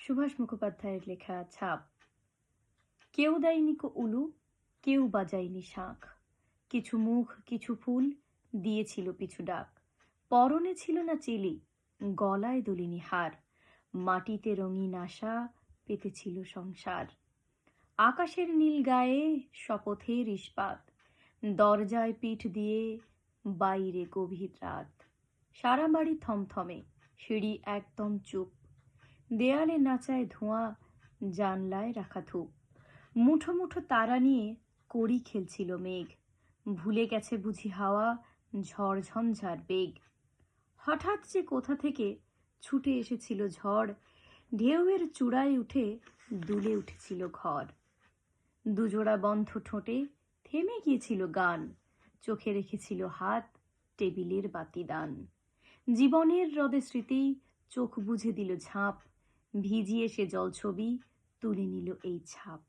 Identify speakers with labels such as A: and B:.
A: সুভাষ মুখোপাধ্যায়ের লেখা ছাপ। কেউ দেয়নি কো উলু, কেউ বাজায়নি শাঁখ, কিছু মুখ কিছু ফুল দিয়েছিল পিছু ডাক। পরনে ছিল না চেলি, গলায় দলিনি হার, মাটিতে রঙিন আশা পেতেছিল সংসার। আকাশের নীল গায়ে শপথের ইস্পাত, দরজায় পিঠ দিয়ে বাইরে গভীর রাত। সারা বাড়ি থমথমে, সিঁড়ি একদম চুপ, দেয়ালে নাচায় ধোঁয়া, জানলায় রাখা ধূপ। মুঠো মুঠো তারা নিয়ে কড়ি খেলছিল মেঘ, ভুলে গেছে বুঝি হাওয়া ঝড় ঝঞ্ঝার বেগ। হঠাৎ যে কোথা থেকে ছুটে এসেছিল ঝড়, ঢেউয়ের চূড়ায় উঠে দুলে উঠেছিল ঘর। দুজোড়া বন্ধ ঠোঁটে থেমে গিয়েছিল গান, চোখে রেখেছিল হাত টেবিলের বাতি দান। জীবনের হ্রদে স্মৃতি চোখ বুঝে দিল ঝাঁপ, ভিজিয়ে সে জলছবি তুলে নিল এই ছাপ।